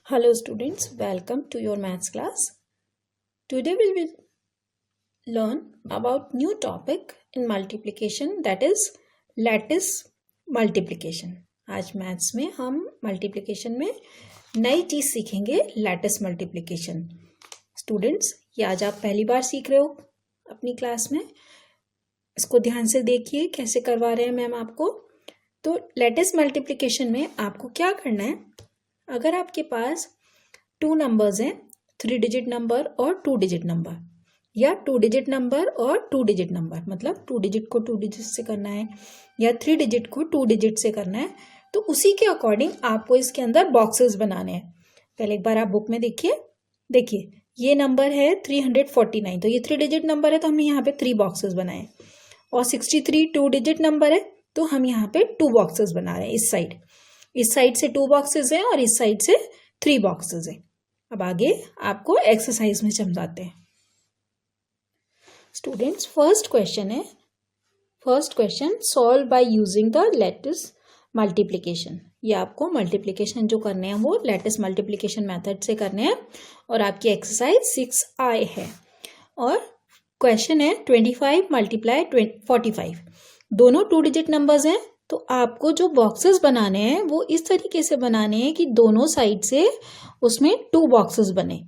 Hello students, welcome to your maths class. Today we will learn about new topic in multiplication, that is lattice multiplication. आज maths में हम multiplication में नई चीज सीखेंगे, lattice multiplication. Students, ये आज आप पहली बार सीख रहे हो अपनी क्लास में. इसको ध्यान से देखिए कैसे करवा रहे हैं मैम आपको. तो लैटिस मल्टीप्लिकेशन में आपको क्या करना है, अगर आपके पास 2 नंबर्स हैं, 3 डिजिट नंबर और 2 डिजिट नंबर, या 2 डिजिट नंबर और 2 डिजिट नंबर, मतलब 2 डिजिट को 2 डिजिट से करना है या 3 डिजिट को 2 डिजिट से करना है, तो उसी के अकॉर्डिंग आपको इसके अंदर बॉक्सेस बनाने हैं. पहले एक बार आप बुक में देखिए ये नंबर है 349, तो ये 3 डिजिट नंबर है तो हमने यहाँ पे 3 बॉक्सेस बनाए. और 63 2 डिजिट नंबर है तो हम यहाँ पे 2 बॉक्सेस बना रहे हैं. इस साइड से 2 बॉक्सेस हैं और इस साइड से 3 बॉक्सेस हैं. अब आगे आपको एक्सरसाइज में समझाते हैं. Students, first question solve by using the lattice multiplication. ये आपको मल्टीप्लिकेशन जो करने हैं वो लैटिस मल्टीप्लिकेशन मेथड से करने हैं और आपकी एक्सरसाइज 6I है. और क्वेश्चन है 25 मल्टीप्लाई 45. दोनों 2 डिजिट नंबर्स हैं, तो आपको जो बॉक्सेस बनाने हैं वो इस तरीके से बनाने हैं कि दोनों साइड से उसमें 2 बॉक्सेस बने.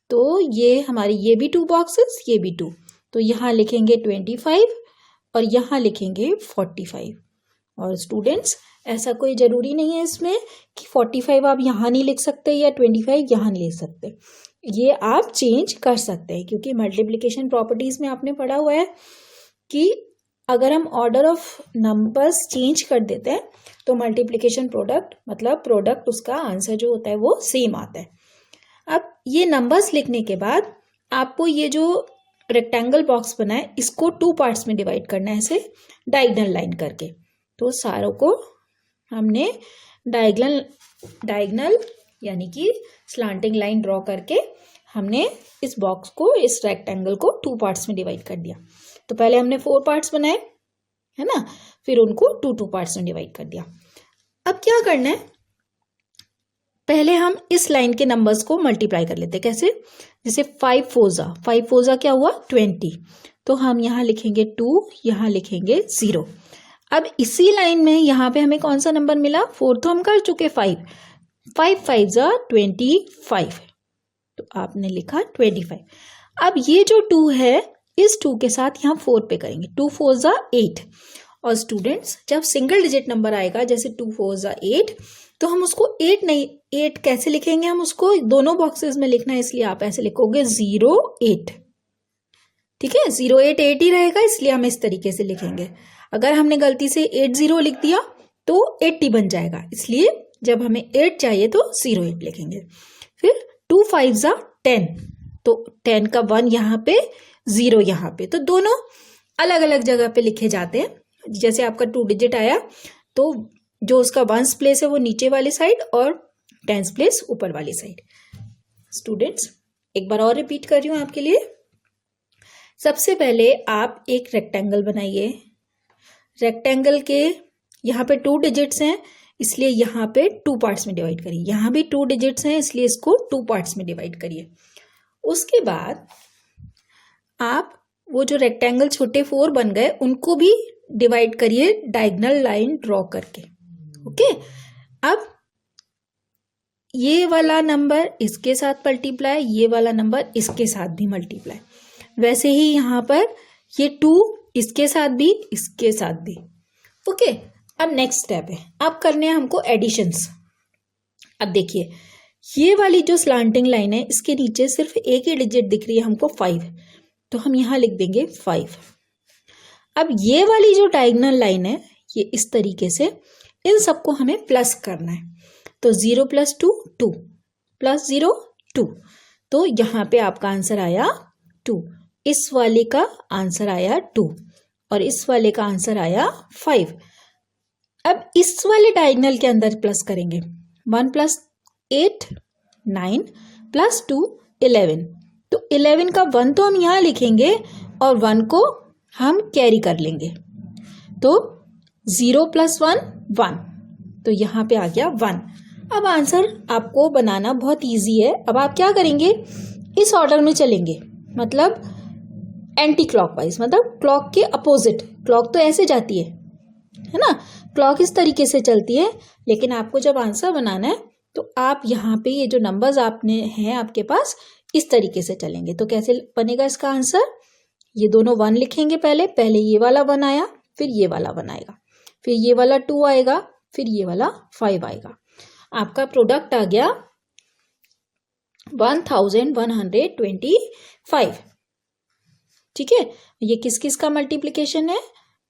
तो ये हमारी ये भी 2 बॉक्सेस, ये भी 2, तो यहाँ लिखेंगे 25 और यहाँ लिखेंगे 45. और स्टूडेंट्स, ऐसा कोई ज़रूरी नहीं है इसमें कि 45 आप यहाँ नहीं लिख सकते या 25 यहाँ नहीं लिख सकते. ये आप चेंज कर सकते हैं, क्योंकि मल्टीप्लिकेशन प्रॉपर्टीज़ में आपने पढ़ा हुआ है कि अगर हम ऑर्डर ऑफ नंबर्स चेंज कर देते हैं तो मल्टीप्लिकेशन प्रोडक्ट उसका आंसर जो होता है वो सेम आता है. अब ये नंबर्स लिखने के बाद आपको ये जो रेक्टेंगल बॉक्स बना है इसको 2 पार्ट्स में डिवाइड करना है, ऐसे डायगोनल लाइन करके. तो सारों को हमने डायगोनल यानी कि स्लांटिंग लाइन ड्रॉ करके हमने इस बॉक्स को, इस रेक्टेंगल को 2 पार्ट्स में डिवाइड कर दिया. तो पहले हमने 4 पार्ट्स बनाए, है ना, फिर उनको 2 पार्ट्स में डिवाइड कर दिया. अब क्या करना है, पहले हम इस लाइन के नंबर्स को मल्टीप्लाई कर लेते हैं. कैसे? जैसे 5 फोर क्या हुआ 20, तो हम यहाँ लिखेंगे 2, यहाँ लिखेंगे 0. अब इसी लाइन में यहाँ पे हमें कौन सा नंबर मिला, 4 तो हम कर चुके, 5 5 25, तो आपने लिखा 25. अब ये जो 2 है, इस 2 के साथ यहाँ 4 पे करेंगे, 2 4 8. और स्टूडेंट्स, जब सिंगल डिजिट नंबर आएगा जैसे 2 4 8, तो हम उसको 8 कैसे लिखेंगे, हम उसको दोनों बॉक्सेस में लिखना है, इसलिए आप ऐसे लिखोगे 0 8. ठीक है, 0 8 8 ही रहेगा, इसलिए हम इस तरीके से लिखेंगे. अगर हमने गलती से 80 लिख दिया तो 80 बन जाएगा, इसलिए जब हमें 8 चाहिए तो 0 8 लिखेंगे. फिर 2 5 10, तो 10 का 1 यहाँ पे, 0 यहाँ पे, तो दोनों अलग अलग जगह पे लिखे जाते हैं. जैसे आपका 2 डिजिट आया तो जो उसका 1s प्लेस है वो नीचे वाली साइड और 10s प्लेस ऊपर वाली साइड. स्टूडेंट्स, एक बार और रिपीट कर रही हूँ आपके लिए. सबसे पहले आप एक रेक्टेंगल बनाइए. रेक्टेंगल के यहाँ पे 2 डिजिट्स हैं, इसलिए यहाँ पे 2 पार्ट्स में डिवाइड करिए. यहाँ भी 2 डिजिट्स हैं, इसलिए इसको 2 पार्ट्स में डिवाइड करिए. उसके बाद आप वो जो रेक्टेंगल छोटे 4 बन गए उनको भी डिवाइड करिए डायगोनल लाइन ड्रॉ करके. ओके, अब ये वाला नंबर इसके साथ मल्टीप्लाई, ये वाला नंबर इसके साथ भी मल्टीप्लाई. वैसे ही यहाँ पर ये 2 इसके साथ भी, इसके साथ भी. ओके, अब नेक्स्ट स्टेप है, अब करने हैं हमको एडिशंस. अब देखिए, ये वाली जो स्लांटिंग लाइन है इसके नीचे सिर्फ एक ही डिजिट दिख रही है हमको 5, तो हम यहाँ लिख देंगे 5. अब ये वाली जो डायगोनल लाइन है ये इस तरीके से, इन सबको हमें प्लस करना है. तो 0 + 2 2 + 0 2, तो यहाँ पे आपका आंसर आया 2. इस वाले का आंसर आया 2 और इस वाले का आंसर आया 5. अब इस वाले डायगोनल के अंदर प्लस करेंगे. 1 + 8 9 + 2 11, तो 11 का 1 तो हम यहाँ लिखेंगे और 1 को हम कैरी कर लेंगे. तो 0 + 1 1, तो यहाँ पे आ गया 1. अब आंसर आपको बनाना बहुत इजी है। अब आप क्या करेंगे, इस ऑर्डर में चलेंगे, मतलब एंटी क्लॉकवाइज, मतलब क्लॉक के अपोजिट। क्लॉक तो ऐसे जाती है ना, क्लॉक इस तरीके से चलती है, लेकिन आपको जब आंसर बनाना है तो आप यहाँ पे ये जो नंबर्स आपने हैं आपके पास, इस तरीके से चलेंगे। तो कैसे बनेगा इसका आंसर, ये दोनों 1 लिखेंगे, पहले ये वाला 1 आया, फिर ये वाला 1 आएगा, फिर ये वाला 2 आएगा, फिर ये वाला 5 आएगा। आपका प्रोडक्ट आ गया 1125। ठीक है, ये किस किस का मल्टीप्लीकेशन है,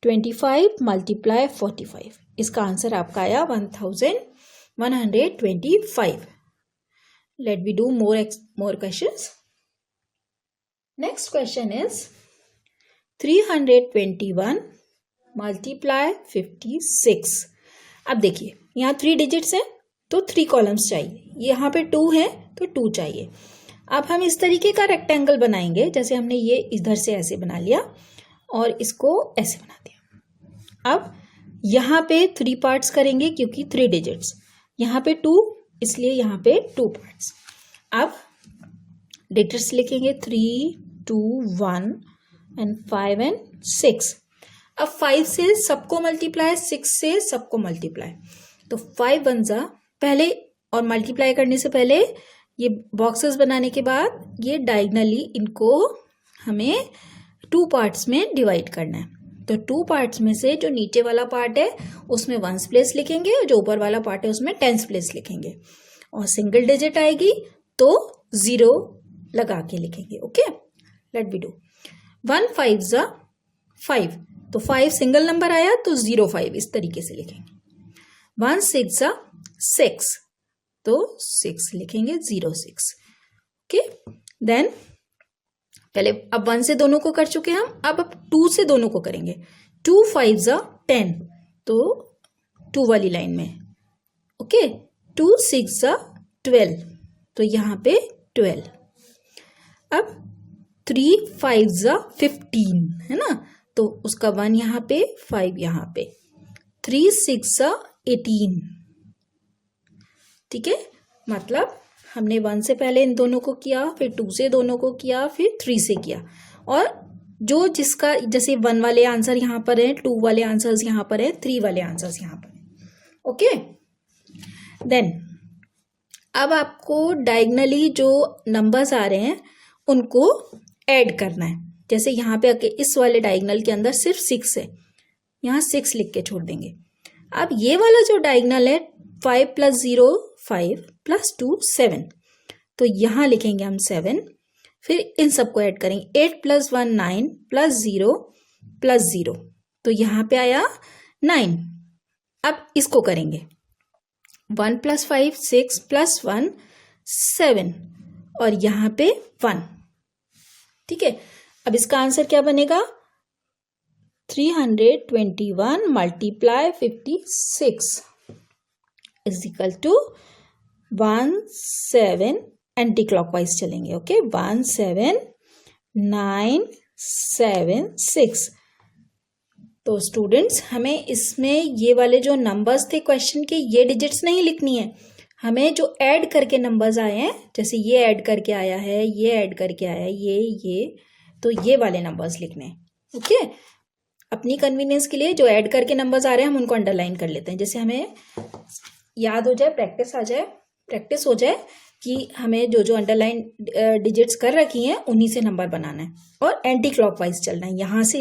25 × 45। इसका आंसर आपका आया 1125। Let we do more questions. Next question is 321 × 56। अब देखिए यहाँ 3 डिजिट्स हैं तो 3 कॉलम्स चाहिए, यहाँ पे 2 है तो 2 चाहिए। अब हम इस तरीके का रेक्टेंगल बनाएंगे, जैसे हमने ये इधर से ऐसे बना लिया और इसको ऐसे बना दिया। अब यहाँ पे 3 पार्ट्स करेंगे क्योंकि 3 डिजिट्स, यहाँ पे 2, इसलिए यहाँ पे 2 पार्ट्स। अब डिजिट्स लिखेंगे 3, 2, 1 एंड 5 एंड 6। अब 5 से सबको मल्टीप्लाई, 6 से सबको मल्टीप्लाई, तो 5 1 जा पहले, और मल्टीप्लाई करने से पहले ये बॉक्सेस बनाने के बाद ये डायगनली इनको हमें 2 पार्ट्स में डिवाइड करना है। तो 2 पार्ट्स में से जो नीचे वाला पार्ट है उसमें 1s प्लेस लिखेंगे और जो ऊपर वाला पार्ट है उसमें 10s प्लेस लिखेंगे, और सिंगल डिजिट आएगी तो 0 लगा के लिखेंगे। Okay, late B do. 1 5 जा 5, तो 5 सिंगल नंबर आया तो 0 5 इस तरीके से लिखेंगे। 1 6 जा 6, तो 6 लिखेंगे 0 6। ओके, देन पहले अब 1 से दोनों को कर चुके हम, अब 2 से दोनों को करेंगे। 2 5 जा 10, तो 2 वाली लाइन में। ओके, 2 6 जा 12, तो यहाँ पे 12। अब 3 5 जा 15 है ना, तो उसका 1 यहाँ पे, 5 यहाँ पे। 3 6 जा 18। ठीक है, मतलब हमने 1 से पहले इन दोनों को किया, फिर 2 से दोनों को किया, फिर 3 से किया, और जो जिसका जैसे 1 वाले आंसर यहाँ पर है, 2 वाले आंसर्स यहाँ पर है, 3 वाले आंसर्स यहाँ पर है। ओके, देन अब आपको डायगनली जो नंबर्स आ रहे हैं उनको ऐड करना है। जैसे यहाँ पे इस वाले डायगनल के अंदर सिर्फ 6 है, यहाँ 6 लिख के छोड़ देंगे। अब ये वाला जो डायगनल है 5 + 0 5 + 2 7, तो यहाँ लिखेंगे हम 7, फिर इन सबको ऐड करेंगे। 8 + 1 9 + 0 + 0, तो यहाँ पे आया 9। अब इसको करेंगे 1 + 5 6 + 1 7, और यहाँ पे 1। ठीक है, अब इसका आंसर क्या बनेगा, 321 × 56 = 17, एंटी क्लॉकवाइज चलेंगे। ओके, 1 7 9 7 6। तो स्टूडेंट्स, हमें इसमें ये वाले जो नंबर्स थे क्वेश्चन के, ये डिजिट्स नहीं लिखनी है, हमें जो ऐड करके नंबर्स आए हैं, जैसे ये ऐड करके आया है, ये ऐड करके आया है, ये, तो ये वाले नंबर्स लिखने हैं। ओके, अपनी कन्वीनियंस के लिए जो ऐड करके नंबर्स आ रहे हैं हम उनको अंडरलाइन कर लेते हैं, जैसे हमें याद हो जाए, प्रैक्टिस हो जाए कि हमें जो जो अंडरलाइन डिजिट्स कर रखी हैं उन्हीं से नंबर बनाना है, और एंटी क्लॉकवाइज चलना है। यहाँ से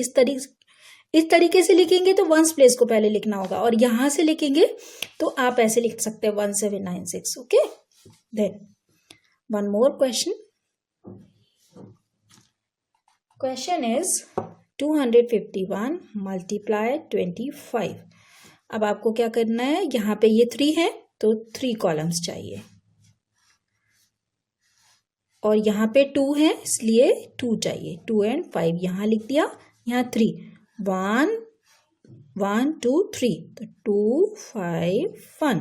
इस तरीके से लिखेंगे तो 1s प्लेस को पहले लिखना होगा, और यहाँ से लिखेंगे तो आप ऐसे लिख सकते हैं 1 7 9 6। Okay, then one more question is 251 × 25। अब आपको क्या करना है, यहाँ पे ये 3 है तो 3 कॉलम्स चाहिए, और यहाँ पे 2 है इसलिए 2 चाहिए। 2 और 5 यहाँ लिख दिया, यहाँ 3, 1 1 2 3, तो 2 5 1।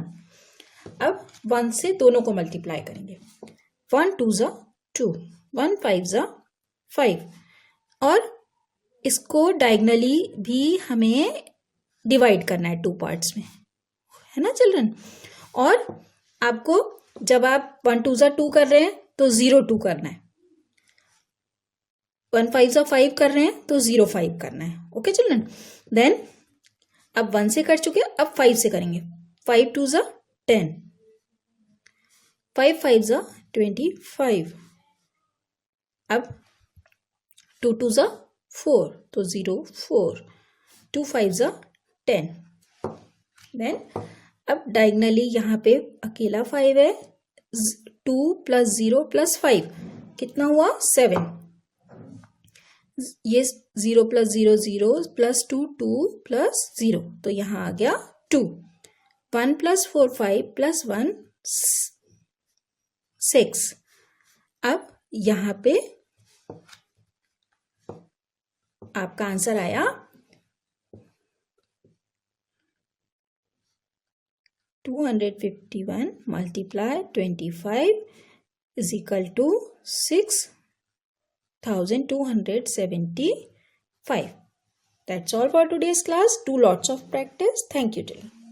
अब 1 से दोनों को मल्टीप्लाई करेंगे। 1 2 जा 2, 1 5 जा 5, और इसको डायगनली भी हमें डिवाइड करना है 2 पार्ट्स में, है ना चिल्ड्रन। और आपको जब आप 1 2 ज़ा 2 कर रहे हैं तो 0 2 करना है, 1 5 ज़ा 5 कर रहे हैं तो 0 5 करना है। ओके चिल्ड्रन, देन अब 1 से कर चुके, अब 5 से करेंगे। 5 2 ज़ा 10, 5 5 ज़ा 25, अब 2 2 ज़ा 4 तो 0 4, 2 5 ज़ा 10। देन अब डायगनली यहाँ पे अकेला 5 है, 2 + 0 + 5 कितना हुआ 7, ये 0 + 0 0 + 2 2 + 0 तो यहाँ आ गया 2, 1 + 4 5 + 1 6। अब यहाँ पे आपका आंसर आया 251 × 25 = 6275. That's all for today's class. Do lots of practice. Thank you, children.